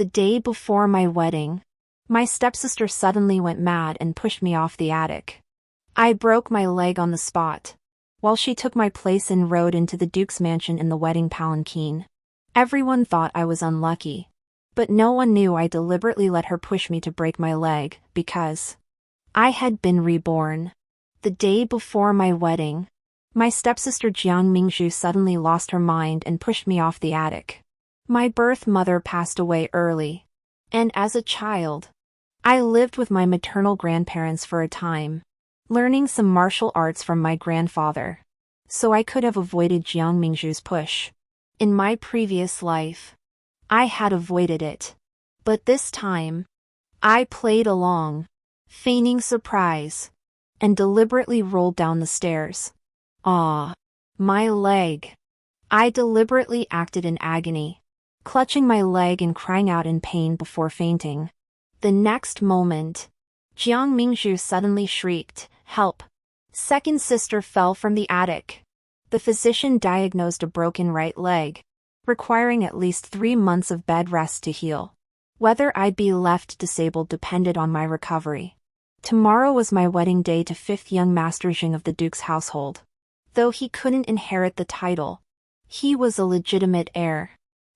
The day before my wedding, my stepsister suddenly went mad and pushed me off the attic. I broke my leg on the spot, while she took my place and rode into the Duke's mansion in the wedding palanquin. Everyone thought I was unlucky, but no one knew I deliberately let her push me to break my leg, because I had been reborn. The day before my wedding, my stepsister Jiang Mingzhu suddenly lost her mind and pushed me off the attic. My birth mother passed away early, and as a child, I lived with my maternal grandparents for a time, learning some martial arts from my grandfather, so I could have avoided Jiang Mingzhu's push. In my previous life, I had avoided it, but this time, I played along, feigning surprise, and deliberately rolled down the stairs. Ah, my leg. I deliberately acted in agony, clutching my leg and crying out in pain before fainting. The next moment, Jiang Mingzhu suddenly shrieked, "Help!" Second sister fell from the attic. The physician diagnosed a broken right leg, requiring at least 3 months of bed rest to heal. Whether I'd be left disabled depended on my recovery. Tomorrow was my wedding day to fifth young Master Jing of the Duke's household. Though he couldn't inherit the title, he was a legitimate heir.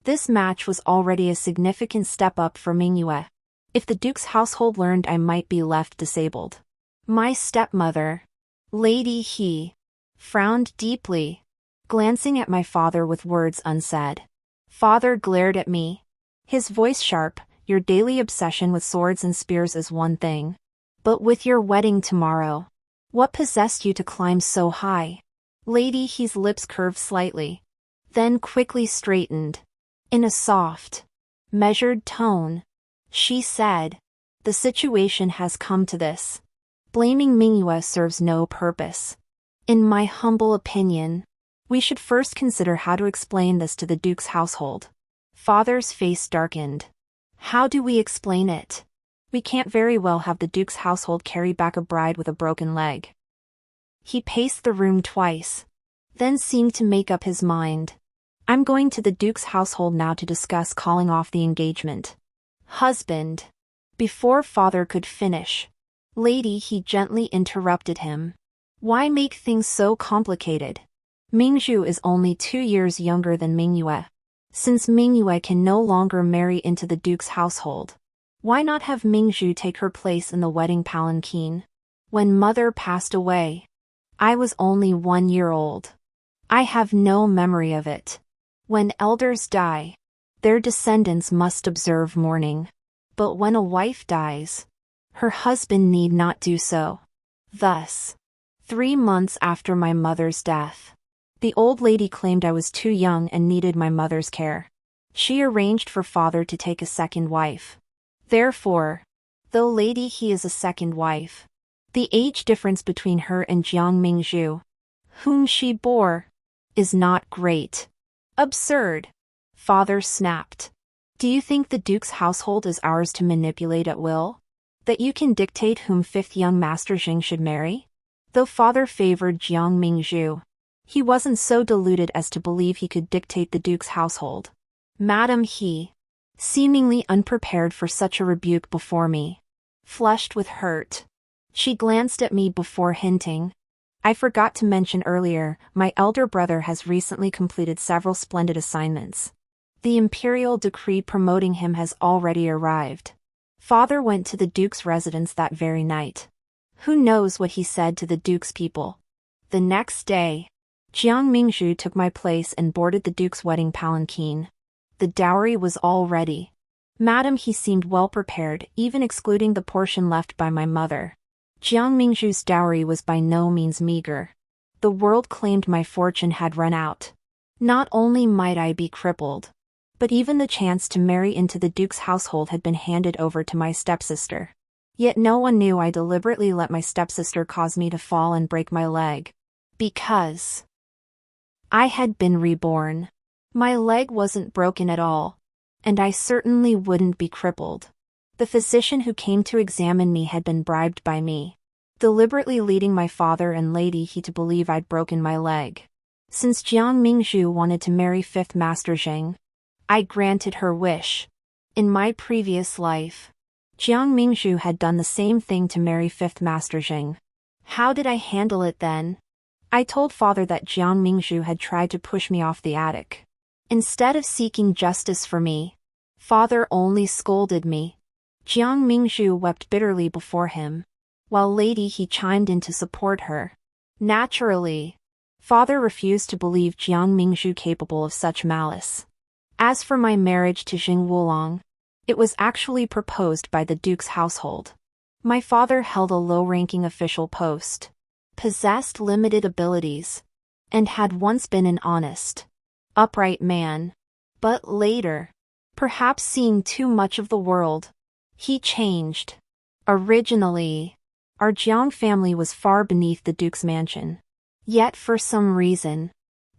This match was already a significant step up for Mingyue. If the Duke's household learned I might be left disabled. My stepmother, Lady He, frowned deeply, glancing at my father with words unsaid. Father glared at me, his voice sharp. Your daily obsession with swords and spears is one thing. But with your wedding tomorrow, what possessed you to climb so high? Lady He's lips curved slightly, then quickly straightened. In a soft, measured tone, she said, "The situation has come to this. Blaming Mingyue serves no purpose. In my humble opinion, we should first consider how to explain this to the Duke's household." Father's face darkened. How do we explain it? We can't very well have the Duke's household carry back a bride with a broken leg. He paced the room twice, then seemed to make up his mind. I'm going to the Duke's household now to discuss calling off the engagement. Husband. Before father could finish, Lady He gently interrupted him. Why make things so complicated? Mingzhu is only 2 years younger than Mingyue. Since Mingyue can no longer marry into the Duke's household, why not have Mingzhu take her place in the wedding palanquin? When mother passed away, I was only 1 year old. I have no memory of it. When elders die, their descendants must observe mourning. But when a wife dies, her husband need not do so. Thus, 3 months after my mother's death, the old lady claimed I was too young and needed my mother's care. She arranged for father to take a second wife. Therefore, though Lady He is a second wife, the age difference between her and Jiang Mingzhu, whom she bore, is not great. Absurd. Father snapped. Do you think the Duke's household is ours to manipulate at will? That you can dictate whom fifth young Master Jing should marry? Though father favored Jiang Mingzhu, he wasn't so deluded as to believe he could dictate the Duke's household. Madam He, seemingly unprepared for such a rebuke before me, flushed with hurt. She glanced at me before hinting, I forgot to mention earlier, my elder brother has recently completed several splendid assignments. The imperial decree promoting him has already arrived. Father went to the Duke's residence that very night. Who knows what he said to the Duke's people? The next day, Jiang Mingzhu took my place and boarded the Duke's wedding palanquin. The dowry was all ready. Madam He seemed well prepared, even excluding the portion left by my mother. Jiang Mingzhu's dowry was by no means meager. The world claimed my fortune had run out. Not only might I be crippled, but even the chance to marry into the Duke's household had been handed over to my stepsister. Yet no one knew I deliberately let my stepsister cause me to fall and break my leg. Because I had been reborn. My leg wasn't broken at all, and I certainly wouldn't be crippled. The physician who came to examine me had been bribed by me, deliberately leading my father and Lady He to believe I'd broken my leg. Since Jiang Mingzhu wanted to marry fifth Master Jing, I granted her wish. In my previous life, Jiang Mingzhu had done the same thing to marry 5th Master Jing. How did I handle it then? I told father that Jiang Mingzhu had tried to push me off the attic. Instead of seeking justice for me, father only scolded me. Jiang Mingzhu wept bitterly before him, while Lady He chimed in to support her. Naturally, father refused to believe Jiang Mingzhu capable of such malice. As for my marriage to Jing Wulong, it was actually proposed by the duke's household. My father held a low-ranking official post, possessed limited abilities, and had once been an honest, upright man. But later, perhaps seeing too much of the world, he changed. Originally, our Jiang family was far beneath the duke's mansion. Yet for some reason,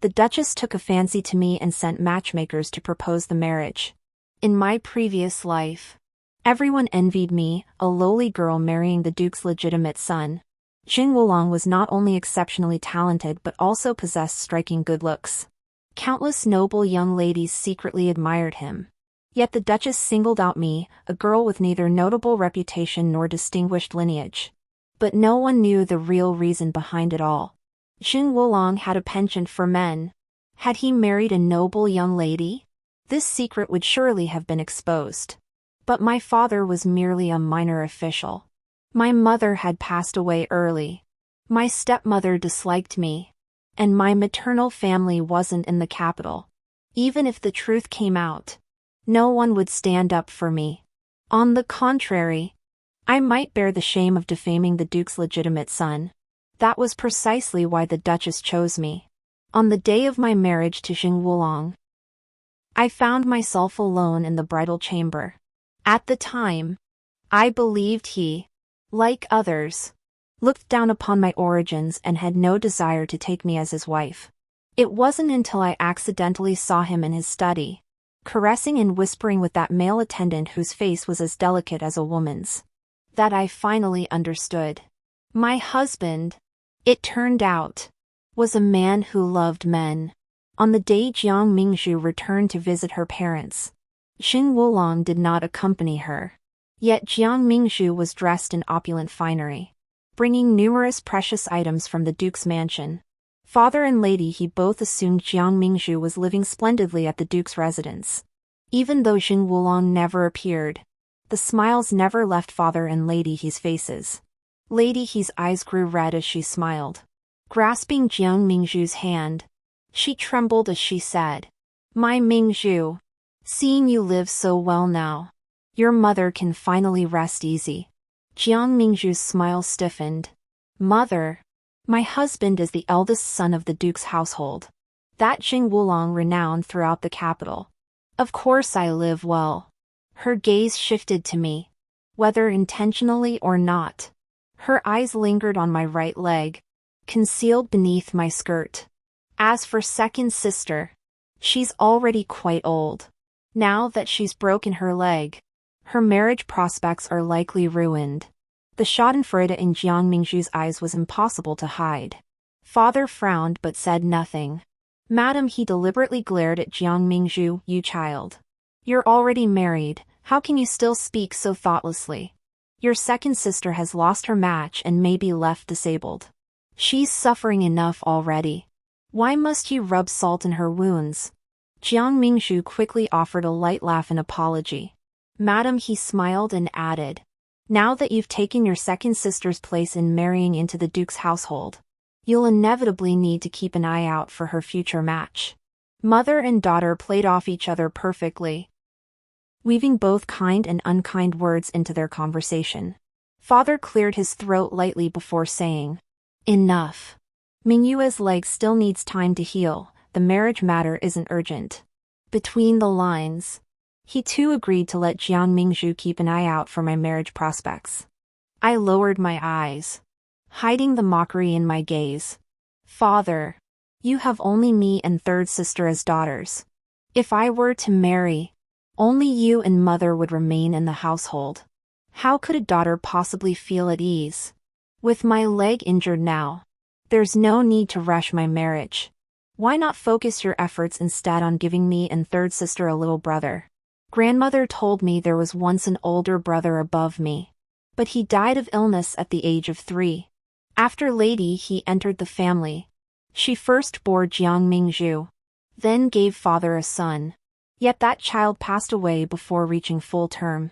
the duchess took a fancy to me and sent matchmakers to propose the marriage. In my previous life, everyone envied me, a lowly girl marrying the duke's legitimate son. Jing Wulong was not only exceptionally talented but also possessed striking good looks. Countless noble young ladies secretly admired him. Yet the duchess singled out me, a girl with neither notable reputation nor distinguished lineage. But no one knew the real reason behind it all. Jing Wulong had a penchant for men. Had he married a noble young lady? This secret would surely have been exposed. But my father was merely a minor official. My mother had passed away early. My stepmother disliked me. And my maternal family wasn't in the capital. Even if the truth came out, no one would stand up for me. On the contrary, I might bear the shame of defaming the duke's legitimate son. That was precisely why the duchess chose me. On the day of my marriage to Jing Wulong, I found myself alone in the bridal chamber. At the time, I believed he, like others, looked down upon my origins and had no desire to take me as his wife. It wasn't until I accidentally saw him in his study, caressing and whispering with that male attendant whose face was as delicate as a woman's, that I finally understood. My husband, it turned out, was a man who loved men. On the day Jiang Mingzhu returned to visit her parents, Jing Wulong did not accompany her. Yet Jiang Mingzhu was dressed in opulent finery, bringing numerous precious items from the duke's mansion. Father and Lady He both assumed Jiang Mingzhu was living splendidly at the duke's residence. Even though Jing Wulong never appeared, the smiles never left Father and Lady He's faces. Lady He's eyes grew red as she smiled. Grasping Jiang Mingzhu's hand, she trembled as she said, "My Mingzhu, seeing you live so well now, your mother can finally rest easy." Jiang Mingzhu's smile stiffened. "Mother, my husband is the eldest son of the duke's household. That Jing Wulong renowned throughout the capital. Of course I live well." Her gaze shifted to me, whether intentionally or not. Her eyes lingered on my right leg, concealed beneath my skirt. As for second sister, she's already quite old. Now that she's broken her leg, her marriage prospects are likely ruined. The schadenfreude in Jiang Mingzhu's eyes was impossible to hide. Father frowned but said nothing. "Madam," he deliberately glared at Jiang Mingzhu, "you child. You're already married, how can you still speak so thoughtlessly? Your second sister has lost her match and may be left disabled. She's suffering enough already. Why must you rub salt in her wounds?" Jiang Mingzhu quickly offered a light laugh in apology. "Madam," he smiled and added, "now that you've taken your second sister's place in marrying into the duke's household, you'll inevitably need to keep an eye out for her future match." Mother and daughter played off each other perfectly, weaving both kind and unkind words into their conversation. Father cleared his throat lightly before saying, "Enough. Mingyue's leg still needs time to heal, the marriage matter isn't urgent." Between the lines, he too agreed to let Jiang Mingzhu keep an eye out for my marriage prospects. I lowered my eyes, hiding the mockery in my gaze. "Father, you have only me and third sister as daughters. If I were to marry, only you and mother would remain in the household. How could a daughter possibly feel at ease? With my leg injured now, there's no need to rush my marriage. Why not focus your efforts instead on giving me and third sister a little brother?" Grandmother told me there was once an older brother above me, but he died of illness at the age of 3. After Lady He entered the family, she first bore Jiang Mingzhu, then gave father a son. Yet that child passed away before reaching full term.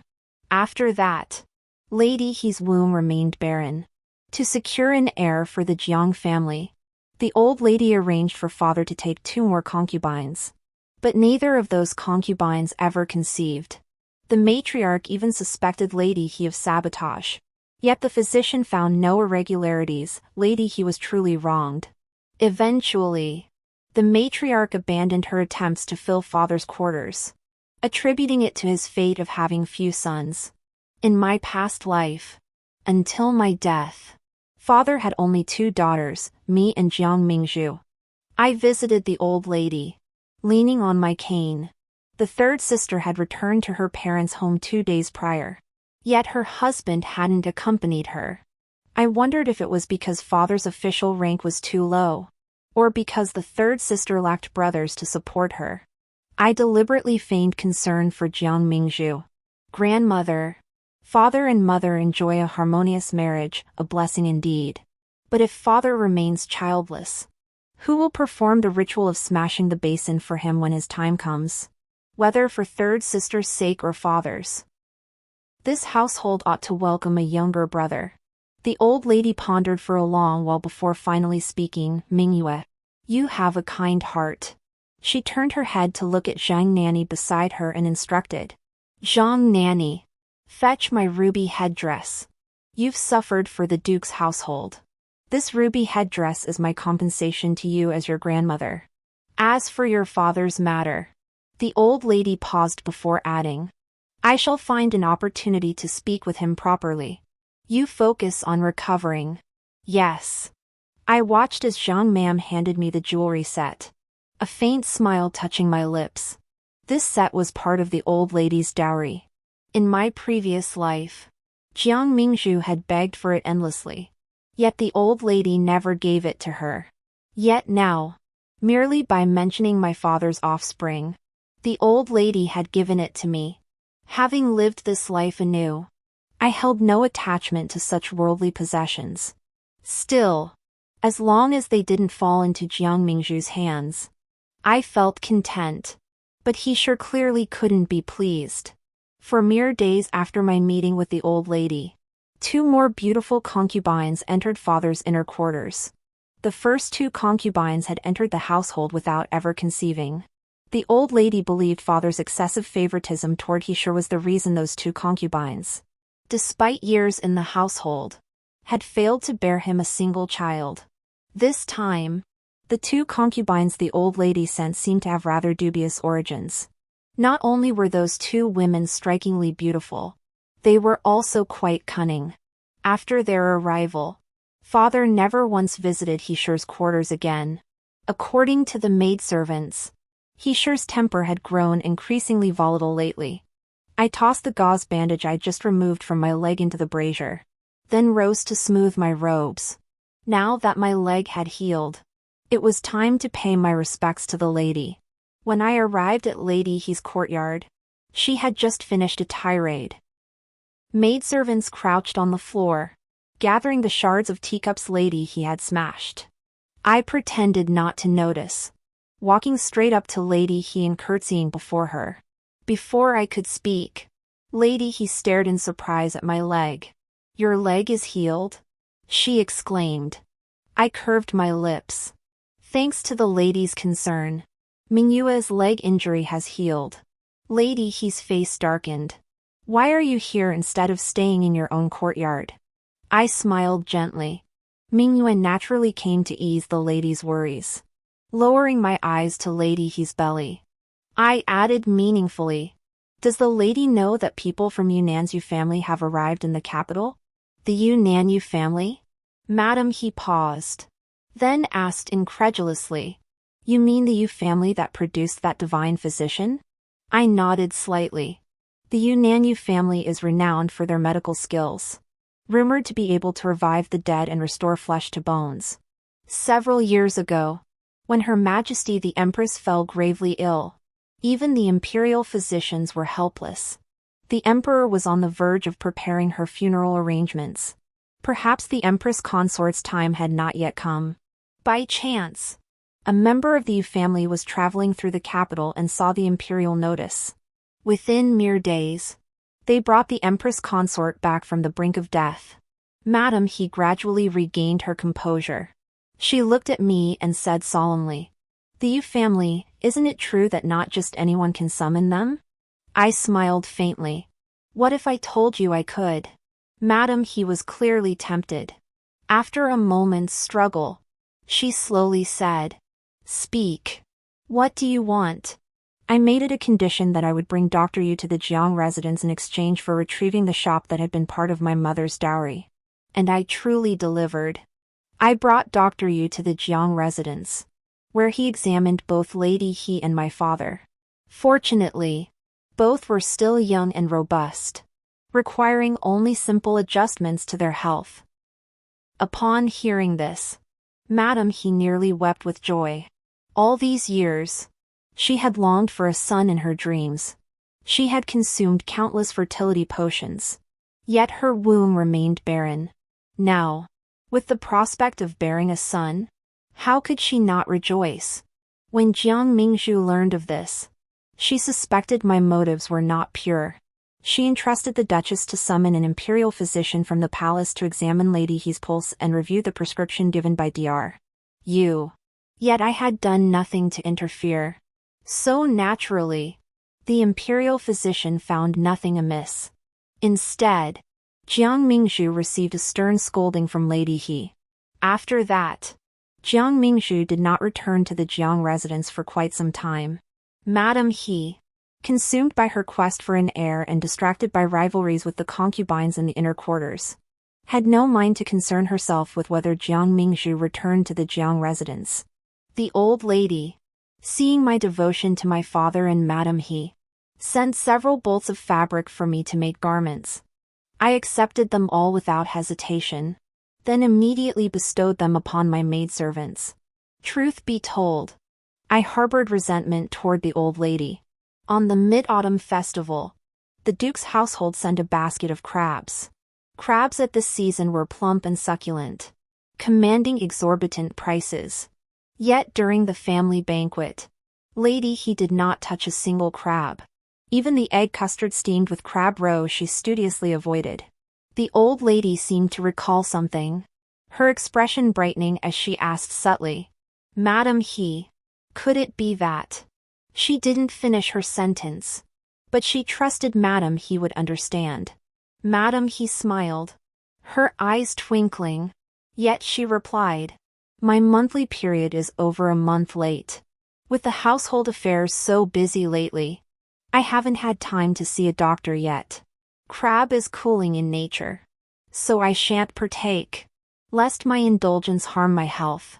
After that, Lady He's womb remained barren. To secure an heir for the Jiang family, the old lady arranged for father to take 2 more concubines. But neither of those concubines ever conceived. The matriarch even suspected Lady He of sabotage. Yet the physician found no irregularities. Lady He was truly wronged. Eventually, the matriarch abandoned her attempts to fill father's quarters, attributing it to his fate of having few sons. In my past life, until my death, father had only 2 daughters, me and Jiang Mingzhu. I visited the old lady, leaning on my cane. The third sister had returned to her parents' home 2 days prior. Yet her husband hadn't accompanied her. I wondered if it was because father's official rank was too low, or because the third sister lacked brothers to support her. I deliberately feigned concern for Jiang Mingzhu. Grandmother, father and mother enjoy a harmonious marriage, a blessing indeed. But if father remains childless, who will perform the ritual of smashing the basin for him when his time comes? Whether for third sister's sake or father's. This household ought to welcome a younger brother. The old lady pondered for a long while before finally speaking. Mingyue, you have a kind heart. She turned her head to look at Zhang Nanny beside her and instructed. Zhang Nanny, fetch my ruby headdress. You've suffered for the Duke's household. This ruby headdress is my compensation to you as your grandmother. As for your father's matter, the old lady paused before adding, I shall find an opportunity to speak with him properly. You focus on recovering. Yes. I watched as Zhang Mam handed me the jewelry set. A faint smile touching my lips. This set was part of the old lady's dowry. In my previous life, Jiang Mingzhu had begged for it endlessly. Yet the old lady never gave it to her. Yet now, merely by mentioning my father's offspring, the old lady had given it to me. Having lived this life anew, I held no attachment to such worldly possessions. Still, as long as they didn't fall into Jiang Mingzhu's hands, I felt content. But he sure clearly couldn't be pleased. For mere days after my meeting with the old lady, 2 more beautiful concubines entered father's inner quarters. The first 2 concubines had entered the household without ever conceiving. The old lady believed father's excessive favoritism toward he sure was the reason those 2 concubines, despite years in the household, had failed to bear him a single child. This time, the 2 concubines the old lady sent seemed to have rather dubious origins. Not only were those 2 women strikingly beautiful, they were also quite cunning. After their arrival, father never once visited Heesher's quarters again. According to the maidservants, Heesher's temper had grown increasingly volatile lately. I tossed the gauze bandage I'd just removed from my leg into the brazier, then rose to smooth my robes. Now that my leg had healed, it was time to pay my respects to the lady. When I arrived at Lady He's courtyard, she had just finished a tirade. Maidservants crouched on the floor, gathering the shards of teacups Lady He had smashed. I pretended not to notice, walking straight up to Lady He and curtsying before her. Before I could speak, Lady He stared in surprise at my leg. Your leg is healed? She exclaimed. I curved my lips. Thanks to the lady's concern, Mingyue's leg injury has healed. Lady He's face darkened. Why are you here instead of staying in your own courtyard? I smiled gently. Mingyue naturally came to ease the lady's worries. Lowering my eyes to Lady He's belly, I added meaningfully, does the lady know that people from Yunnan's Yu family have arrived in the capital? The Yunnan Yu family? Madam, he paused, then asked incredulously, you mean the Yu family that produced that divine physician? I nodded slightly. The Yunnan Yu family is renowned for their medical skills, rumored to be able to revive the dead and restore flesh to bones. Several years ago, when Her Majesty the Empress fell gravely ill, Even the imperial physicians were helpless. The emperor was on the verge of preparing her funeral arrangements. Perhaps the empress consort's time had not yet come. By chance, a member of the Yu family was traveling through the capital and saw the imperial notice. Within mere days, they brought the empress consort back from the brink of death. Madam, he gradually regained her composure. She looked at me and said solemnly, "The Yu family, isn't it true that not just anyone can summon them?" I smiled faintly. "What if I told you I could?" Madam, he was clearly tempted. After a moment's struggle, she slowly said, "Speak. What do you want?" I made it a condition that I would bring Dr. Yu to the Jiang residence in exchange for retrieving the shop that had been part of my mother's dowry. And I truly delivered. I brought Dr. Yu to the Jiang residence, where he examined both Lady He and my father. Fortunately, both were still young and robust, requiring only simple adjustments to their health. Upon hearing this, Madam, he nearly wept with joy. All these years, she had longed for a son in her dreams. She had consumed countless fertility potions. Yet her womb remained barren. Now, with the prospect of bearing a son, how could she not rejoice? When Jiang Mingzhu learned of this, she suspected my motives were not pure. She entrusted the Duchess to summon an imperial physician from the palace to examine Lady He's pulse and review the prescription given by Dr. Yu. Yet I had done nothing to interfere. So naturally, the imperial physician found nothing amiss. Instead, Jiang Mingzhu received a stern scolding from Lady He. After that, Jiang Mingzhu did not return to the Jiang residence for quite some time. Madam He, consumed by her quest for an heir and distracted by rivalries with the concubines in the inner quarters, had no mind to concern herself with whether Jiang Mingzhu returned to the Jiang residence. The old lady, seeing my devotion to my father and Madam He, sent several bolts of fabric for me to make garments. I accepted them all without hesitation, then immediately bestowed them upon my maidservants. Truth be told, I harbored resentment toward the old lady. On the Mid-Autumn Festival, the Duke's household sent a basket of crabs. Crabs at this season were plump and succulent, commanding exorbitant prices. Yet during the family banquet, Lady He did not touch a single crab. Even the egg custard steamed with crab roe she studiously avoided. The old lady seemed to recall something, her expression brightening as she asked subtly, "Madam He, could it be that?" She didn't finish her sentence, but she trusted Madam He would understand. Madam He smiled, her eyes twinkling, yet she replied, "My monthly period is over a month late. With the household affairs so busy lately, I haven't had time to see a doctor yet. Crab is cooling in nature, so I shan't partake, lest my indulgence harm my health."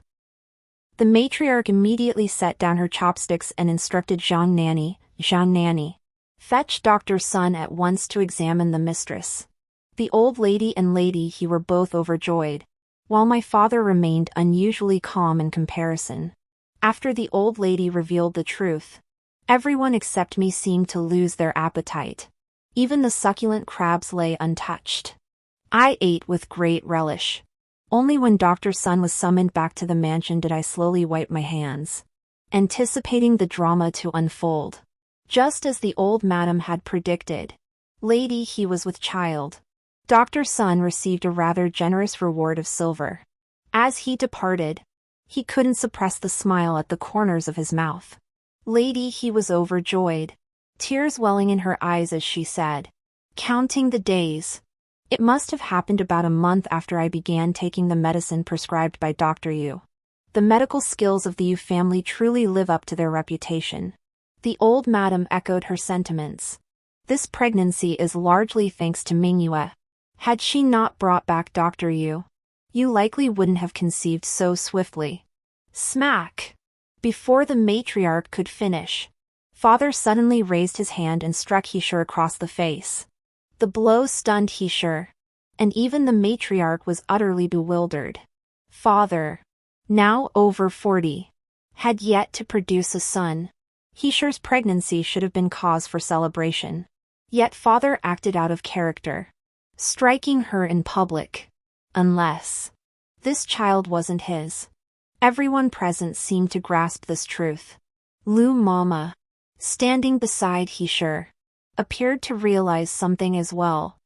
The matriarch immediately set down her chopsticks and instructed Zhang Nanny, "Fetch Dr. Sun at once to examine the mistress." The old lady and Lady He were both overjoyed, while my father remained unusually calm in comparison. After the old lady revealed the truth, everyone except me seemed to lose their appetite. Even the succulent crabs lay untouched. I ate with great relish. Only when Dr. Sun was summoned back to the mansion did I slowly wipe my hands, anticipating the drama to unfold. Just as the old madam had predicted, Lady He was with child. Dr. Sun received a rather generous reward of silver. As he departed, he couldn't suppress the smile at the corners of his mouth. Lady He was overjoyed, tears welling in her eyes as she said, "Counting the days. It must have happened about a month after I began taking the medicine prescribed by Dr. Yu. The medical skills of the Yu family truly live up to their reputation." The old madam echoed her sentiments. "This pregnancy is largely thanks to Mingyue. Had she not brought back Dr. Yu, you likely wouldn't have conceived so swiftly." Smack! Before the matriarch could finish, father suddenly raised his hand and struck Heisher across the face. The blow stunned Heisher, and even the matriarch was utterly bewildered. Father, now over 40, had yet to produce a son. Heesher's pregnancy should have been cause for celebration. Yet father acted out of character, striking her in public. Unless this child wasn't his. Everyone present seemed to grasp this truth. Lou Mama, standing beside Heesher, appeared to realize something as well.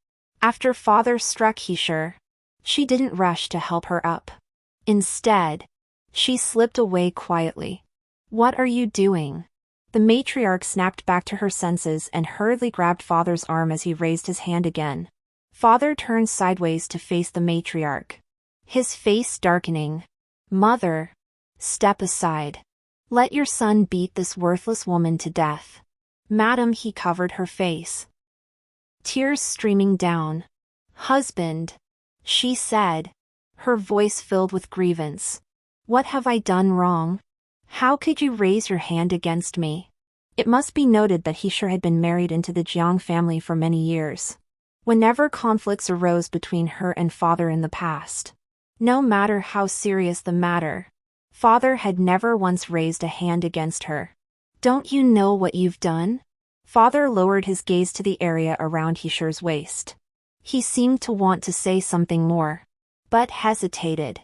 After father struck Heesher, she didn't rush to help her up. Instead, she slipped away quietly. "What are you doing?" The matriarch snapped back to her senses and hurriedly grabbed father's arm as he raised his hand again. Father turned sideways to face the matriarch, his face darkening. "Mother, step aside. Let your son beat this worthless woman to death." "Madam," he covered her face, tears streaming down. "Husband," she said, her voice filled with grievance. "What have I done wrong? How could you raise your hand against me?" It must be noted that Heesher had been married into the Jiang family for many years. Whenever conflicts arose between her and father in the past, no matter how serious the matter, father had never once raised a hand against her. "Don't you know what you've done?" Father lowered his gaze to the area around Heesher's waist. He seemed to want to say something more, but hesitated.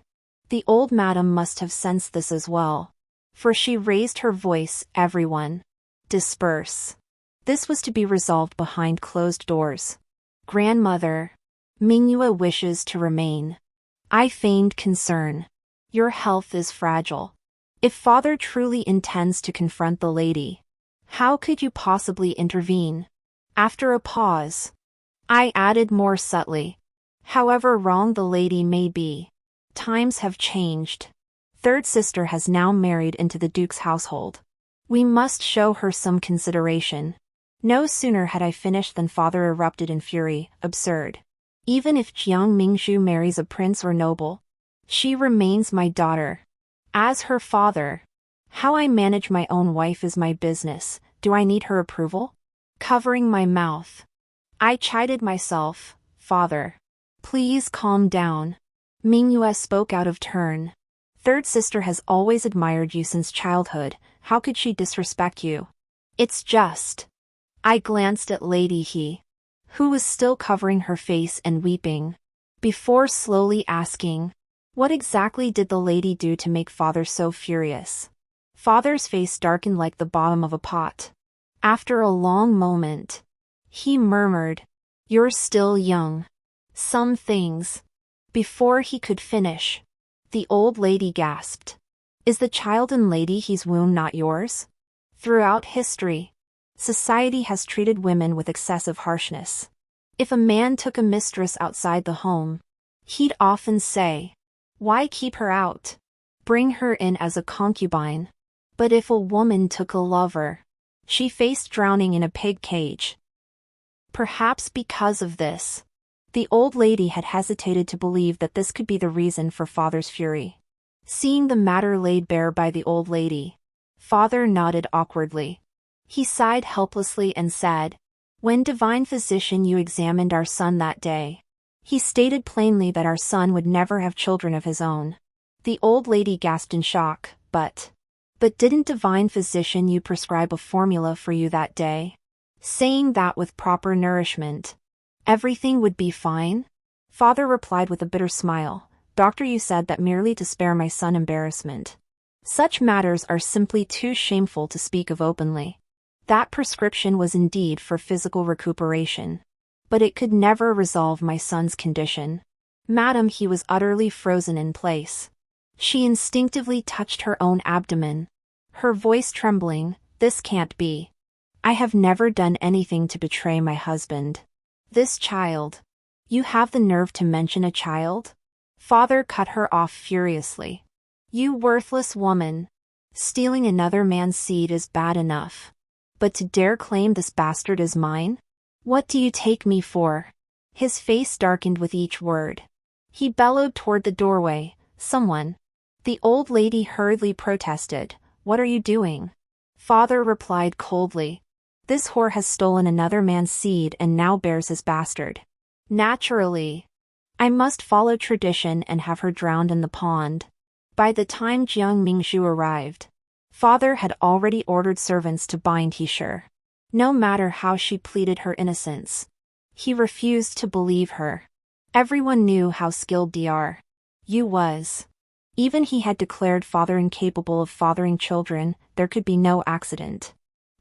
The old madam must have sensed this as well, for she raised her voice. "Everyone, disperse." This was to be resolved behind closed doors. "Grandmother, Mingyue wishes to remain." I feigned concern. "Your health is fragile. If father truly intends to confront the lady, how could you possibly intervene?" After a pause, I added more subtly, "However wrong the lady may be, times have changed. Third sister has now married into the Duke's household. We must show her some consideration." No sooner had I finished than father erupted in fury. "Absurd. Even if Jiang Mingzhu marries a prince or noble, she remains my daughter. As her father, how I manage my own wife is my business. Do I need her approval?" Covering my mouth, I chided myself. "Father, please calm down." Mingyue spoke out of turn. "Third sister has always admired you since childhood. How could she disrespect you?" "It's just..." I glanced at Lady He, who was still covering her face and weeping, before slowly asking, "What exactly did the lady do to make father so furious?" Father's face darkened like the bottom of a pot. After a long moment, he murmured, "You're still young. Some things..." Before he could finish, the old lady gasped, "Is the child in Lady He's womb not yours?" Throughout history, society has treated women with excessive harshness. If a man took a mistress outside the home, he'd often say, "Why keep her out? Bring her in as a concubine." But if a woman took a lover, she faced drowning in a pig cage. Perhaps because of this, the old lady had hesitated to believe that this could be the reason for father's fury. Seeing the matter laid bare by the old lady, father nodded awkwardly. He sighed helplessly and said, "When divine physician you examined our son that day, he stated plainly that our son would never have children of his own." The old lady gasped in shock. But didn't divine physician you prescribe a formula for you that day, saying that with proper nourishment, everything would be fine?" Father replied with a bitter smile, "Doctor, you said that merely to spare my son embarrassment. Such matters are simply too shameful to speak of openly. That prescription was indeed for physical recuperation, but it could never resolve my son's condition." "Madam," he was utterly frozen in place. She instinctively touched her own abdomen, her voice trembling. "This can't be. I have never done anything to betray my husband. This child. You have the nerve to mention a child?" Father cut her off furiously. "You worthless woman. Stealing another man's seed is bad enough, but to dare claim this bastard is mine? What do you take me for?" His face darkened with each word. He bellowed toward the doorway, "Someone." The old lady hurriedly protested, "What are you doing?" Father replied coldly, "This whore has stolen another man's seed and now bears his bastard. Naturally, I must follow tradition and have her drowned in the pond." By the time Jiang Mingzhu arrived, Father had already ordered servants to bind He, no matter how she pleaded her innocence. He refused to believe her. Everyone knew how skilled Dr. Yu was. Even he had declared father incapable of fathering children, there could be no accident.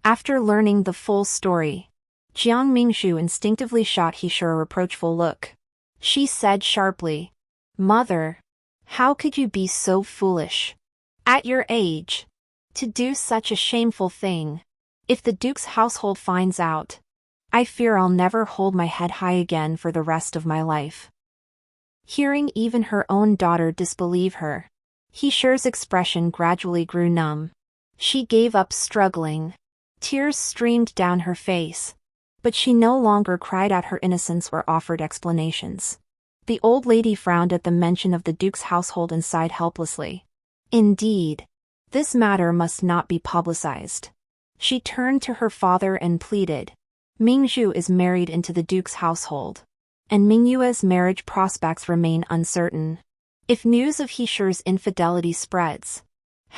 After learning the full story, Jiang Mingzhu instinctively shot He a reproachful look. She said sharply, "Mother, how could you be so foolish? At your age, to do such a shameful thing. If the Duke's household finds out, I fear I'll never hold my head high again for the rest of my life." Hearing even her own daughter disbelieve her, He's expression gradually grew numb. She gave up struggling. Tears streamed down her face. But she no longer cried out her innocence or offered explanations. The old lady frowned at the mention of the Duke's household and sighed helplessly. Indeed, this matter must not be publicized. She turned to her father and pleaded. Mingzhu is married into the Duke's household, and Mingyue's marriage prospects remain uncertain. If news of He's infidelity spreads,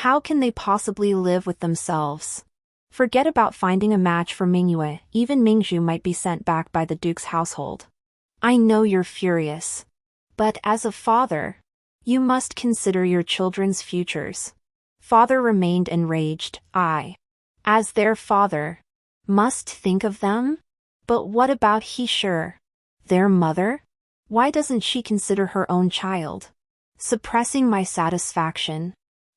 how can they possibly live with themselves? Forget about finding a match for Mingyue, even Mingzhu might be sent back by the Duke's household. I know you're furious. But as a father, you must consider your children's futures. Father remained enraged. I, as their father, must think of them? But what about He's? Their mother? Why doesn't she consider her own child? Suppressing my satisfaction,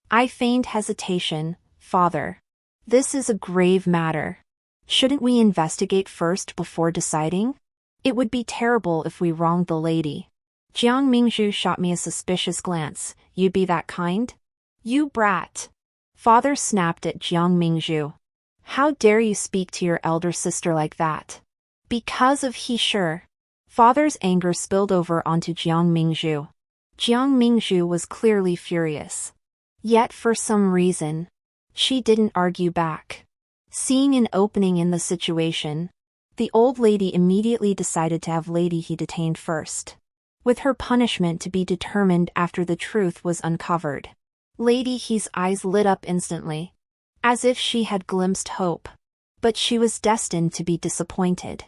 I feigned hesitation. Father, this is a grave matter. Shouldn't we investigate first before deciding? It would be terrible if we wronged the lady. Jiang Mingzhu shot me a suspicious glance. You'd be that kind? You brat. Father snapped at Jiang Mingzhu. How dare you speak to your elder sister like that? Because of He's. Father's anger spilled over onto Jiang Mingzhu. Jiang Mingzhu was clearly furious. Yet for some reason, she didn't argue back. Seeing an opening in the situation, the old lady immediately decided to have Lady He detained first, with her punishment to be determined after the truth was uncovered. Lady He's eyes lit up instantly, as if she had glimpsed hope. But she was destined to be disappointed.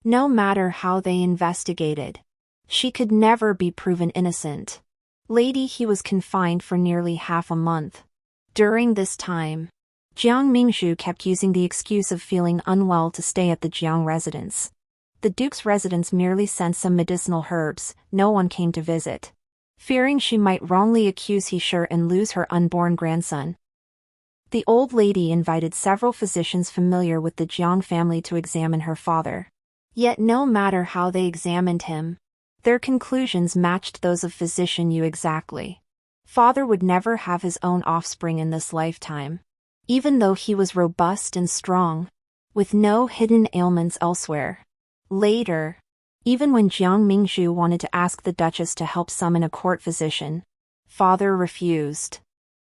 No matter how they investigated, she could never be proven innocent. Lady He was confined for nearly half a month. During this time, Jiang Mingzhu kept using the excuse of feeling unwell to stay at the Jiang residence. The Duke's residence merely sent some medicinal herbs. No one came to visit, fearing she might wrongly accuse He's and lose her unborn grandson. The old lady invited several physicians familiar with the Jiang family to examine her father. Yet no matter how they examined him, their conclusions matched those of physician Yu exactly. Father would never have his own offspring in this lifetime, even though he was robust and strong, with no hidden ailments elsewhere. Later, even when Jiang Mingzhu wanted to ask the Duchess to help summon a court physician, Father refused.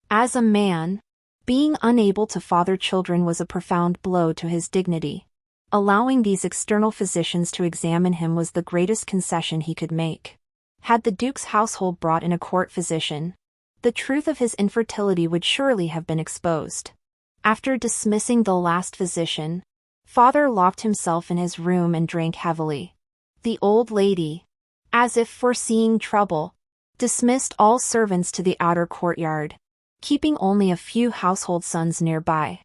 As a man, being unable to father children was a profound blow to his dignity. Allowing these external physicians to examine him was the greatest concession he could make. Had the Duke's household brought in a court physician, the truth of his infertility would surely have been exposed. After dismissing the last physician, Father locked himself in his room and drank heavily. The old lady, as if foreseeing trouble, dismissed all servants to the outer courtyard, keeping only a few household sons nearby.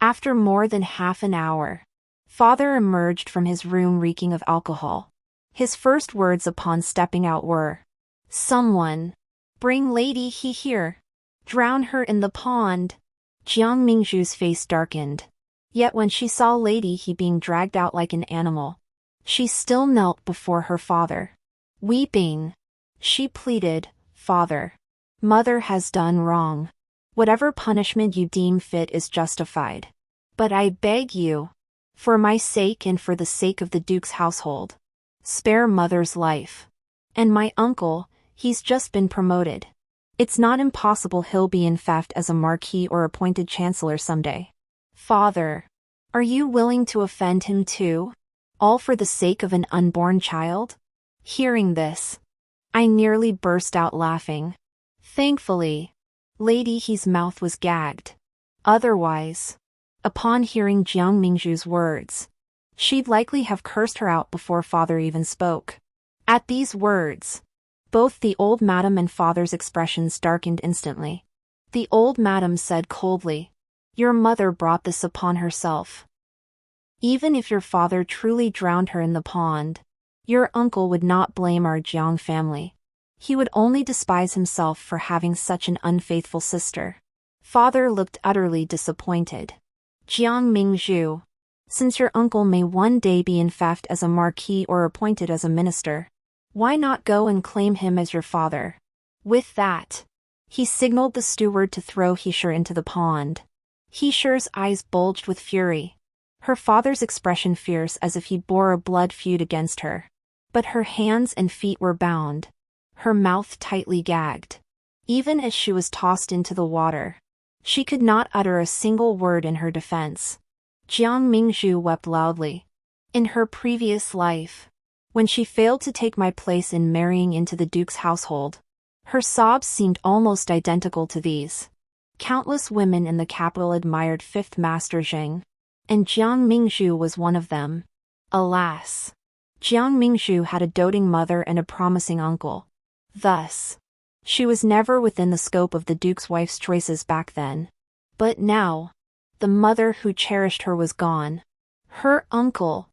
After more than half an hour, Father emerged from his room reeking of alcohol. His first words upon stepping out were, "Someone, bring Lady He here. Drown her in the pond." Jiang Mingzhu's face darkened. Yet when she saw Lady He being dragged out like an animal, she still knelt before her father. Weeping, she pleaded, "Father, Mother has done wrong. Whatever punishment you deem fit is justified. But I beg you, for my sake and for the sake of the Duke's household, spare Mother's life. And my uncle, he's just been promoted. It's not impossible he'll be in fact as a marquis or appointed chancellor someday. Father, are you willing to offend him too? All for the sake of an unborn child?" Hearing this, I nearly burst out laughing. Thankfully, Lady He's mouth was gagged. Otherwise, upon hearing Jiang Mingzhu's words, she'd likely have cursed her out before father even spoke. At these words, both the old madam and father's expressions darkened instantly. The old madam said coldly, "Your mother brought this upon herself. Even if your father truly drowned her in the pond, your uncle would not blame our Jiang family. He would only despise himself for having such an unfaithful sister." Father looked utterly disappointed. "Jiang Mingzhu, since your uncle may one day be infected as a marquis or appointed as a minister, why not go and claim him as your father?" With that, he signaled the steward to throw Heisher into the pond. Heisher's eyes bulged with fury, her father's expression fierce as if he bore a blood feud against her. But her hands and feet were bound, her mouth tightly gagged. Even as she was tossed into the water, she could not utter a single word in her defense. Jiang Mingzhu wept loudly. In her previous life, when she failed to take my place in marrying into the duke's household, her sobs seemed almost identical to these. Countless women in the capital admired Fifth Master Zheng, and Jiang Mingzhu was one of them. Alas, Jiang Mingzhu had a doting mother and a promising uncle. Thus, she was never within the scope of the duke's wife's choices back then. But now, the mother who cherished her was gone. Her uncle,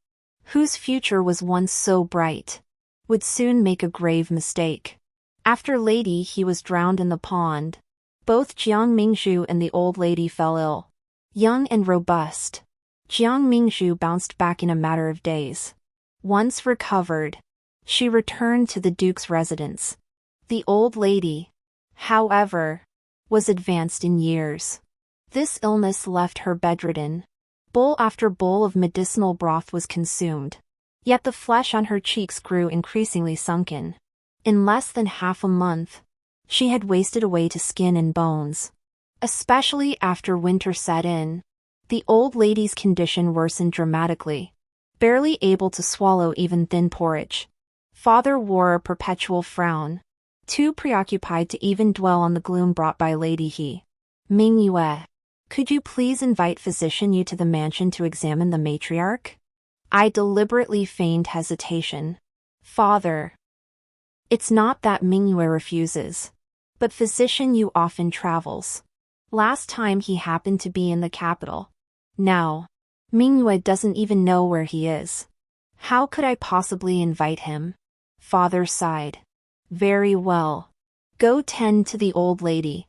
whose future was once so bright, would soon make a grave mistake. After Lady He was drowned in the pond, both Jiang Mingzhu and the old lady fell ill. Young and robust, Jiang Mingzhu bounced back in a matter of days. Once recovered, she returned to the duke's residence. The old lady, however, was advanced in years. This illness left her bedridden. Bowl after bowl of medicinal broth was consumed, yet the flesh on her cheeks grew increasingly sunken. In less than half a month, she had wasted away to skin and bones. Especially after winter set in, the old lady's condition worsened dramatically, barely able to swallow even thin porridge. Father wore a perpetual frown, too preoccupied to even dwell on the gloom brought by Lady He. "Ming Yue, could you please invite physician Yu to the mansion to examine the matriarch?" I deliberately feigned hesitation. "Father." It's not that Ming Yue refuses, but physician Yu often travels. Last time he happened to be in the capital. Now, Ming Yue doesn't even know where he is. How could I possibly invite him? Father sighed. "Very well. Go tend to the old lady."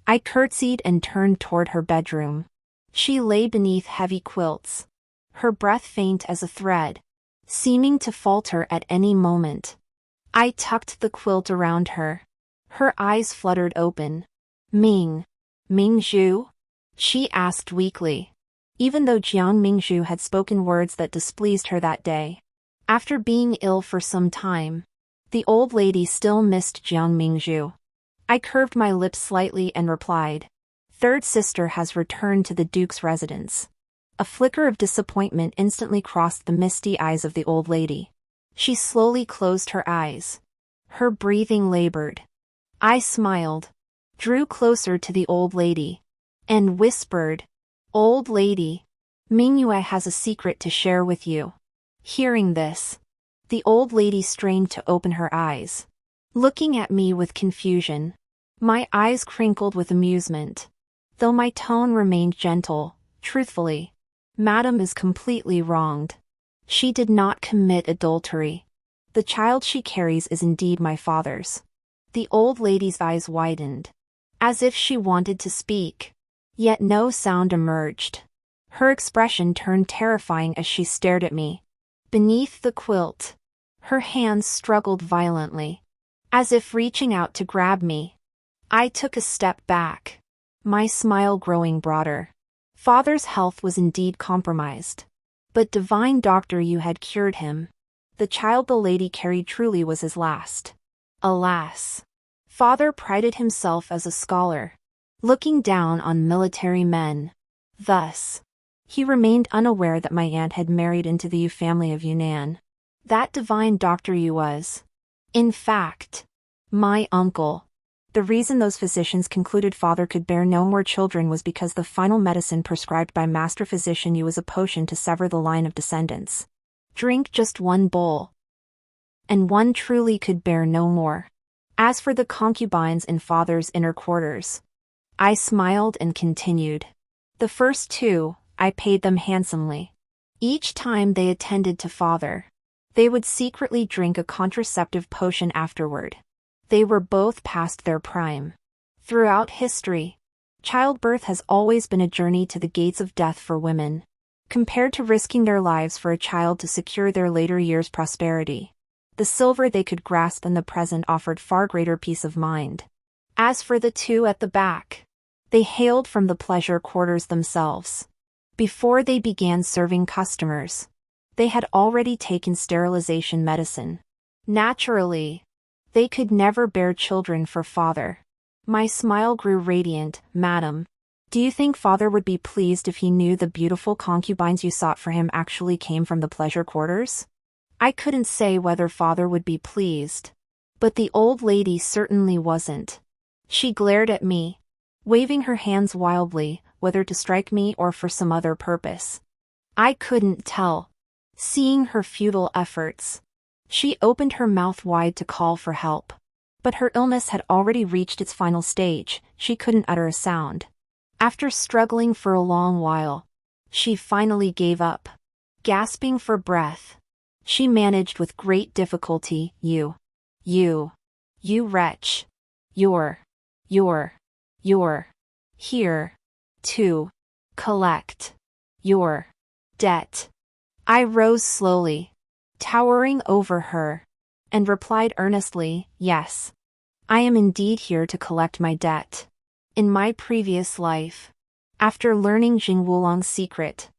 I curtsied and turned toward her bedroom. She lay beneath heavy quilts, her breath faint as a thread, seeming to falter at any moment. I tucked the quilt around her. Her eyes fluttered open. Mingzhu?" she asked weakly, even though Jiang Mingzhu had spoken words that displeased her that day. After being ill for some time, the old lady still missed Jiang Mingzhu. I curved my lips slightly and replied, "Third sister has returned to the duke's residence." A flicker of disappointment instantly crossed the misty eyes of the old lady. She slowly closed her eyes. Her breathing labored. I smiled, drew closer to the old lady, and whispered, "Old lady, Ming Yue has a secret to share with you." Hearing this, the old lady strained to open her eyes, looking at me with confusion. My eyes crinkled with amusement, though my tone remained gentle. "Truthfully, Madam is completely wronged. She did not commit adultery. The child she carries is indeed my father's." The old lady's eyes widened, as if she wanted to speak, yet no sound emerged. Her expression turned terrifying as she stared at me. Beneath the quilt, her hands struggled violently, as if reaching out to grab me. I took a step back, my smile growing broader. Father's health was indeed compromised, but divine doctor Yu had cured him. The child the lady carried truly was his last. Alas, father prided himself as a scholar, looking down on military men. Thus, he remained unaware that my aunt had married into the Yu family of Yunnan. That divine doctor Yu was, in fact, my uncle. The reason those physicians concluded father could bear no more children was because the final medicine prescribed by master physician Yu was a potion to sever the line of descendants. Drink just one bowl, and one truly could bear no more. As for the concubines in father's inner quarters, I smiled and continued. The first two, I paid them handsomely. Each time they attended to father, they would secretly drink a contraceptive potion afterward. They were both past their prime. Throughout history, childbirth has always been a journey to the gates of death for women, compared to risking their lives for a child to secure their later years' prosperity. The silver they could grasp in the present offered far greater peace of mind. As for the two at the back, they hailed from the pleasure quarters themselves. Before they began serving customers, they had already taken sterilization medicine. Naturally, they could never bear children for father. My smile grew radiant. Madam, do you think father would be pleased if he knew the beautiful concubines you sought for him actually came from the pleasure quarters? I couldn't say whether father would be pleased, but the old lady certainly wasn't. She glared at me, waving her hands wildly, whether to strike me or for some other purpose. I couldn't tell. Seeing her futile efforts, she opened her mouth wide to call for help. But her illness had already reached its final stage. She couldn't utter a sound. After struggling for a long while, she finally gave up. Gasping for breath, she managed with great difficulty, You wretch. You're here to collect your debt. I rose slowly, towering over her, and replied earnestly, Yes, I am indeed here to collect my debt. In my previous life, after learning Jing Wulong's secret,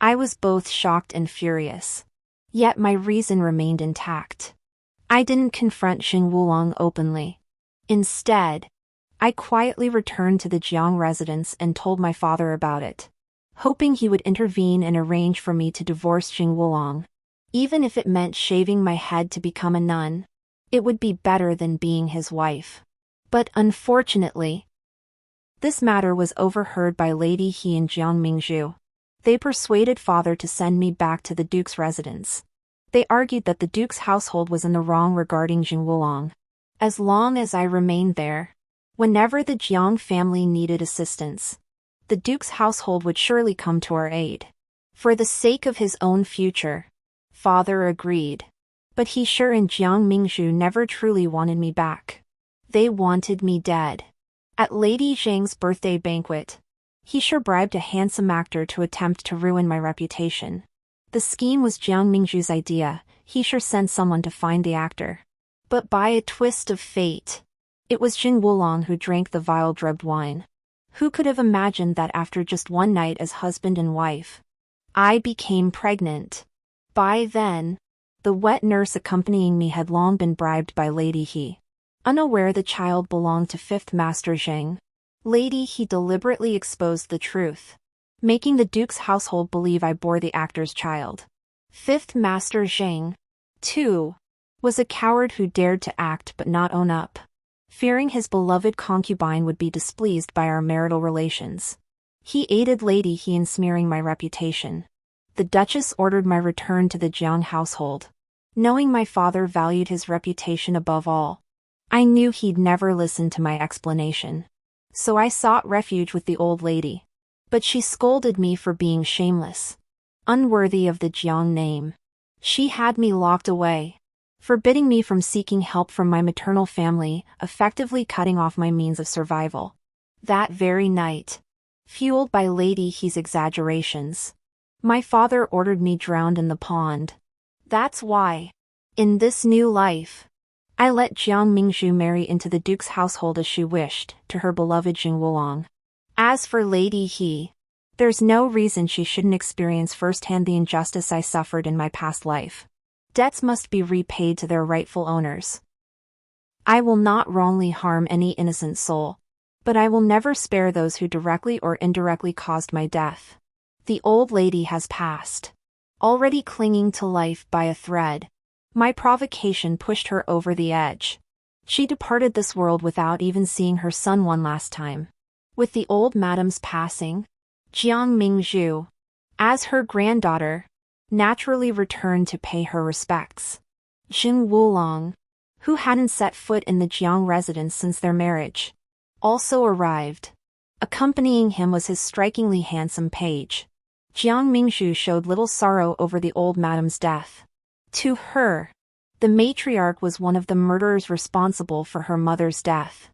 I was both shocked and furious. Yet my reason remained intact. I didn't confront Jing Wulong openly. Instead, I quietly returned to the Jiang residence and told my father about it, hoping he would intervene and arrange for me to divorce Jing Wulong. Even if it meant shaving my head to become a nun, it would be better than being his wife. But unfortunately, this matter was overheard by Lady He and Jiang Mingzhu. They persuaded father to send me back to the duke's residence. They argued that the duke's household was in the wrong regarding Jing Wulong. As long as I remained there, whenever the Jiang family needed assistance, the duke's household would surely come to our aid. For the sake of his own future, father agreed. But He Shi and Jiang Mingzhu never truly wanted me back. They wanted me dead. At Lady Zhang's birthday banquet, He Shi bribed a handsome actor to attempt to ruin my reputation. The scheme was Jiang Mingzhu's idea. He Shi sent someone to find the actor. But by a twist of fate, it was Jing Wulong who drank the vile drugged wine. Who could have imagined that after just one night as husband and wife, I became pregnant? By then, the wet nurse accompanying me had long been bribed by Lady He. Unaware the child belonged to Fifth Master Zheng, Lady He deliberately exposed the truth, making the duke's household believe I bore the actor's child. Fifth Master Zheng, too, was a coward who dared to act but not own up, fearing his beloved concubine would be displeased by our marital relations. He aided Lady He in smearing my reputation. The Duchess ordered my return to the Jiang household. Knowing my father valued his reputation above all, I knew he'd never listen to my explanation. So I sought refuge with the old lady. But she scolded me for being shameless, unworthy of the Jiang name. She had me locked away, forbidding me from seeking help from my maternal family, effectively cutting off my means of survival. That very night, fueled by Lady He's exaggerations, my father ordered me drowned in the pond. That's why, in this new life, I let Jiang Mingzhu marry into the duke's household as she wished, to her beloved Jing Wulong. As for Lady He, there's no reason she shouldn't experience firsthand the injustice I suffered in my past life. Debts must be repaid to their rightful owners. I will not wrongly harm any innocent soul, but I will never spare those who directly or indirectly caused my death. The old lady has passed, already clinging to life by a thread. My provocation pushed her over the edge. She departed this world without even seeing her son one last time. With the old madam's passing, Jiang Mingzhu, as her granddaughter, naturally returned to pay her respects. Jing Wulong, who hadn't set foot in the Jiang residence since their marriage, also arrived. Accompanying him was his strikingly handsome page. Jiang Mingzhu showed little sorrow over the old madam's death. To her, the matriarch was one of the murderers responsible for her mother's death.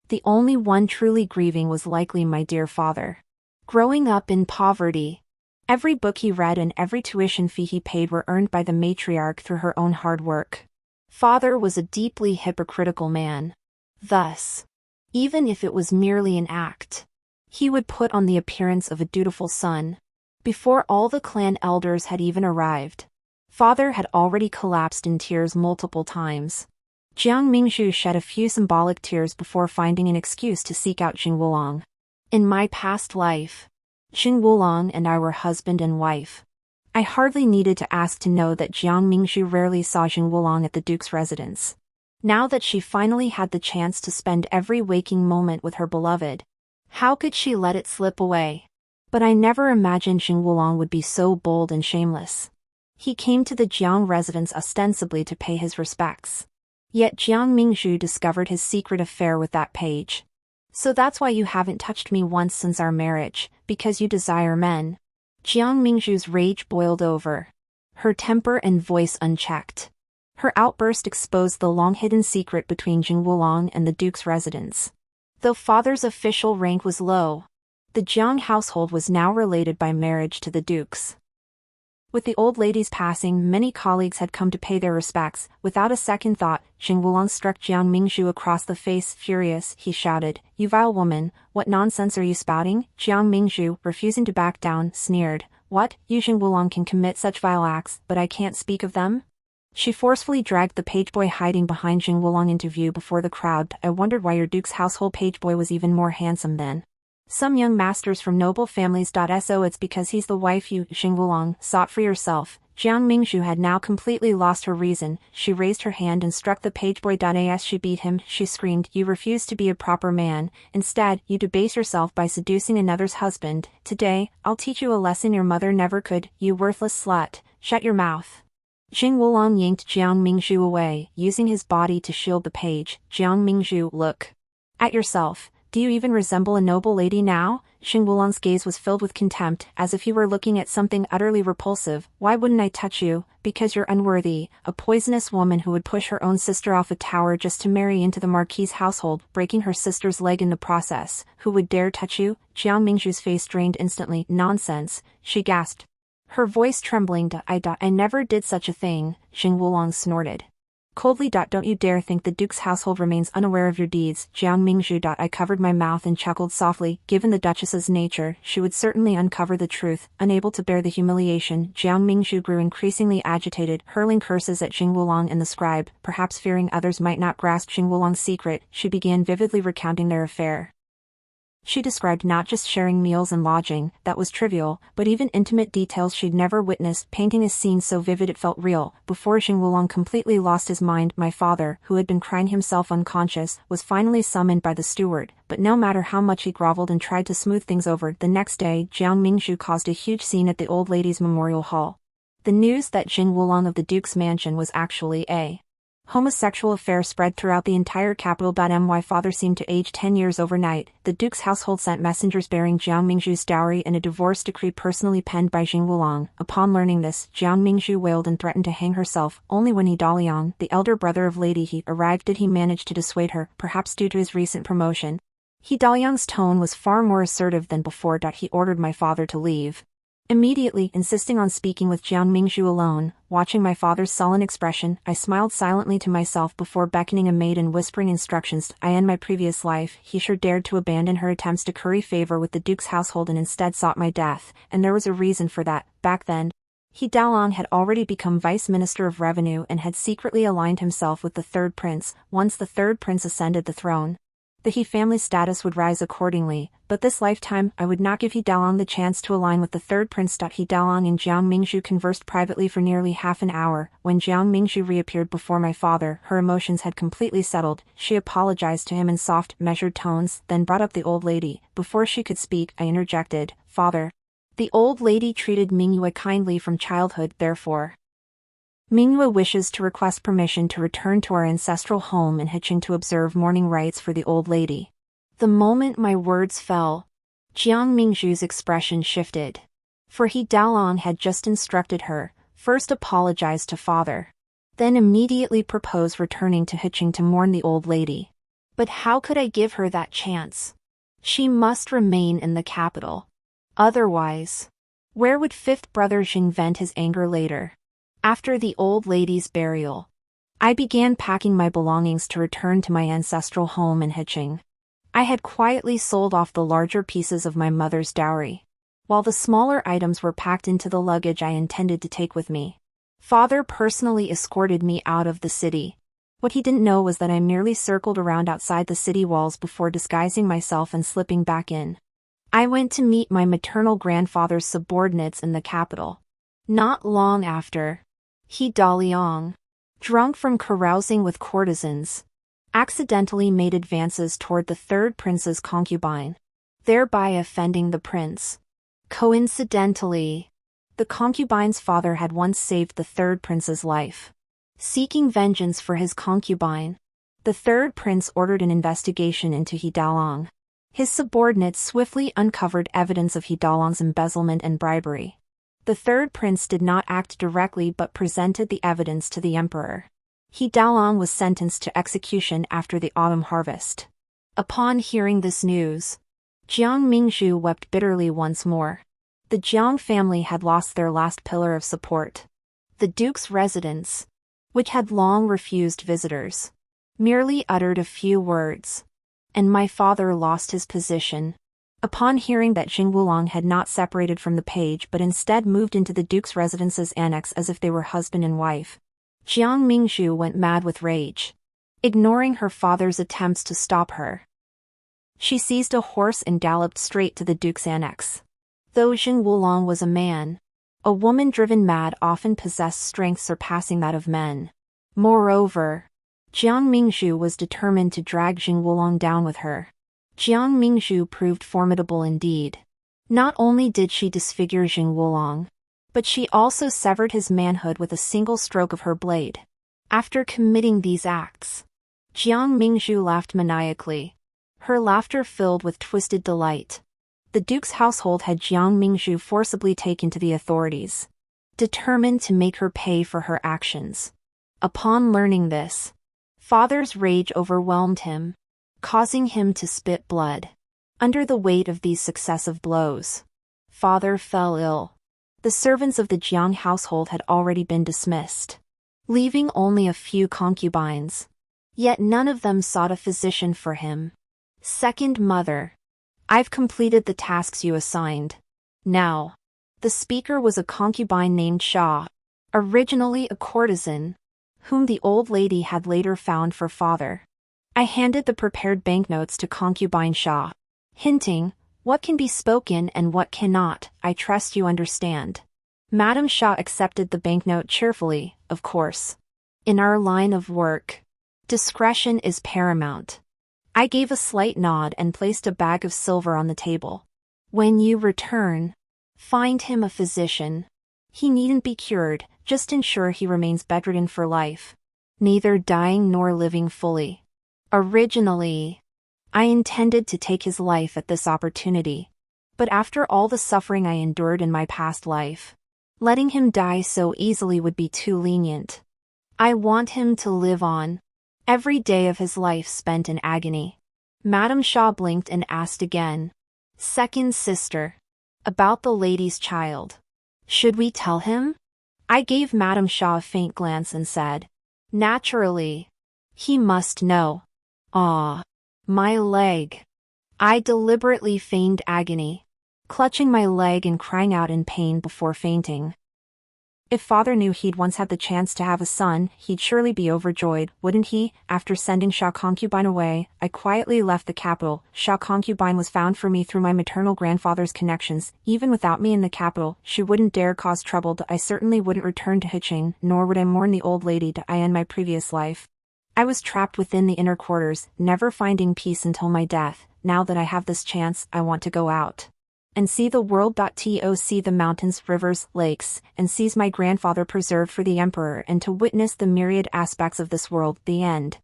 The only one truly grieving was likely my dear father. Growing up in poverty, every book he read and every tuition fee he paid were earned by the matriarch through her own hard work. Father was a deeply hypocritical man. Thus, even if it was merely an act, he would put on the appearance of a dutiful son. Before all the clan elders had even arrived, Father had already collapsed in tears multiple times. Jiang Mingzhu shed a few symbolic tears before finding an excuse to seek out Jing Wulong. In my past life, Jing Wulong and I were husband and wife. I hardly needed to ask to know that Jiang Mingzhu rarely saw Jing Wulong at the Duke's residence. Now that she finally had the chance to spend every waking moment with her beloved, how could she let it slip away? But I never imagined Jing Wulong would be so bold and shameless. He came to the Jiang residence ostensibly to pay his respects. Yet Jiang Mingzhu discovered his secret affair with that page. So that's why you haven't touched me once since our marriage, because you desire men. Jiang Mingzhu's rage boiled over, her temper and voice unchecked. Her outburst exposed the long-hidden secret between Jing Wulong and the Duke's residence. Though Father's official rank was low, the Jiang household was now related by marriage to the Dukes. With the old lady's passing, many colleagues had come to pay their respects. Without a second thought, Jing Wulong struck Jiang Mingzhu across the face. Furious, he shouted, "You vile woman, what nonsense are you spouting?" Jiang Mingzhu, refusing to back down, sneered, "What, you Jing Wulong can commit such vile acts, but I can't speak of them?" She forcefully dragged the pageboy hiding behind Jing Wulong into view before the crowd. "I wondered why your Duke's household pageboy was even more handsome than some young masters from noble families. So it's because he's the wife you, Jing Wulong, sought for yourself." Jiang Mingzhu had now completely lost her reason. She raised her hand and struck the pageboy. As she beat him, she screamed, "You refuse to be a proper man. Instead, you debase yourself by seducing another's husband. Today, I'll teach you a lesson your mother never could, you worthless slut. Shut your mouth." Jing Wulong yanked Jiang Mingzhu away, using his body to shield the page. "Jiang Mingzhu, look at yourself. Do you even resemble a noble lady now?" Jing Wulong's gaze was filled with contempt, as if he were looking at something utterly repulsive. "Why wouldn't I touch you? Because you're unworthy, a poisonous woman who would push her own sister off a tower just to marry into the Marquis's household, breaking her sister's leg in the process. Who would dare touch you?" Jiang Mingzhu's face drained instantly. "Nonsense," she gasped, her voice trembling. I never did such a thing," Jing Wulong snorted coldly. "Don't you dare think the Duke's household remains unaware of your deeds." Jiang Mingzhu. I covered my mouth and chuckled softly. Given the Duchess's nature, she would certainly uncover the truth. Unable to bear the humiliation, Jiang Mingzhu grew increasingly agitated, hurling curses at Jing Wulong and the scribe. Perhaps fearing others might not grasp Jing Wulong's secret, she began vividly recounting their affair. She described not just sharing meals and lodging, that was trivial, but even intimate details she'd never witnessed, painting a scene so vivid it felt real. Before Jing Wulong completely lost his mind, my father, who had been crying himself unconscious, was finally summoned by the steward, but no matter how much he groveled and tried to smooth things over, the next day, Jiang Mingzhu caused a huge scene at the old lady's memorial hall. The news that Jing Wulong of the Duke's mansion was actually a homosexual affair spread throughout the entire capital. My father seemed to age 10 years overnight. The Duke's household sent messengers bearing Jiang Mingzhu's dowry and a divorce decree personally penned by Jing Wulong. Upon learning this, Jiang Mingzhu wailed and threatened to hang herself. Only when he Daliang, the elder brother of Lady He, arrived did he manage to dissuade her, perhaps due to his recent promotion. He Daliang's tone was far more assertive than before. He ordered my father to leave immediately, insisting on speaking with Jiang Mingzhu alone. Watching my father's sullen expression, I smiled silently to myself before beckoning a maid and whispering instructions. In my previous life, he sure dared to abandon her attempts to curry favor with the Duke's household and instead sought my death, and there was a reason for that. Back then, He Dalong had already become Vice Minister of Revenue and had secretly aligned himself with the third prince. Once the third prince ascended the throne, The He family status would rise accordingly, but this lifetime I would not give He Dalong the chance to align with the third prince. He Dalong and Jiang Mingzhu conversed privately for nearly half an hour. When Jiang Mingzhu reappeared before my father, her emotions had completely settled. She apologized to him in soft, measured tones, then brought up the old lady. Before she could speak, I interjected, "Father." The old lady treated Mingyue kindly from childhood, therefore. Mingyue wishes to request permission to return to our ancestral home in Hiching to observe mourning rites for the old lady. The moment my words fell, Jiang Mingzhu's expression shifted. For He Dalong had just instructed her, first apologize to father, then immediately propose returning to Hiching to mourn the old lady. But how could I give her that chance? She must remain in the capital. Otherwise, where would fifth brother Jing vent his anger later? After the old lady's burial, I began packing my belongings to return to my ancestral home in Hiching. I had quietly sold off the larger pieces of my mother's dowry, while the smaller items were packed into the luggage I intended to take with me. Father personally escorted me out of the city. What he didn't know was that I merely circled around outside the city walls before disguising myself and slipping back in. I went to meet my maternal grandfather's subordinates in the capital. Not long after, He Daliang, drunk from carousing with courtesans, accidentally made advances toward the third prince's concubine, thereby offending the prince. Coincidentally, the concubine's father had once saved the third prince's life. Seeking vengeance for his concubine, the third prince ordered an investigation into He Dalong. His subordinates swiftly uncovered evidence of He Dalong's embezzlement and bribery. The third prince did not act directly but presented the evidence to the emperor. He Dalong was sentenced to execution after the autumn harvest. Upon hearing this news, Jiang Mingzhu wept bitterly once more. The Jiang family had lost their last pillar of support. The duke's residence, which had long refused visitors, merely uttered a few words, and my father lost his position. Upon hearing that Jing Wulong had not separated from the page but instead moved into the duke's residence's annex as if they were husband and wife, Jiang Mingzhu went mad with rage. Ignoring her father's attempts to stop her, she seized a horse and galloped straight to the duke's annex. Though Jing Wulong was a man, a woman driven mad often possessed strength surpassing that of men. Moreover, Jiang Mingzhu was determined to drag Jing Wulong down with her. Jiang Mingzhu proved formidable indeed. Not only did she disfigure Jing Wulong, but she also severed his manhood with a single stroke of her blade. After committing these acts, Jiang Mingzhu laughed maniacally, her laughter filled with twisted delight. The duke's household had Jiang Mingzhu forcibly taken to the authorities, determined to make her pay for her actions. Upon learning this, father's rage overwhelmed him, causing him to spit blood. Under the weight of these successive blows, father fell ill. The servants of the Jiang household had already been dismissed, leaving only a few concubines. Yet none of them sought a physician for him. Second mother, I've completed the tasks you assigned. Now. The speaker was a concubine named Sha, originally a courtesan, whom the old lady had later found for father. I handed the prepared banknotes to concubine Sha, hinting, what can be spoken and what cannot, I trust you understand. Madame Sha accepted the banknote cheerfully, of course. In our line of work, discretion is paramount. I gave a slight nod and placed a bag of silver on the table. When you return, find him a physician. He needn't be cured, just ensure he remains bedridden for life, neither dying nor living fully. Originally, I intended to take his life at this opportunity, but after all the suffering I endured in my past life, letting him die so easily would be too lenient. I want him to live on, every day of his life spent in agony. Madame Shaw blinked and asked again, second sister, about the lady's child. Should we tell him? I gave Madame Shaw a faint glance and said, naturally. He must know. Ah, my leg. I deliberately feigned agony, clutching my leg and crying out in pain before fainting. If father knew he'd once had the chance to have a son, he'd surely be overjoyed, wouldn't he? After sending Shah Concubine away, I quietly left the capital. Shah Concubine was found for me through my maternal grandfather's connections. Even without me in the capital, she wouldn't dare cause trouble. I certainly wouldn't return to Hiching, nor would I mourn the old lady I in my previous life. I was trapped within the inner quarters, never finding peace until my death. Now that I have this chance, I want to go out and see the world. To see the mountains, rivers, lakes, and seize my grandfather preserved for the emperor, and to witness the myriad aspects of this world. The end.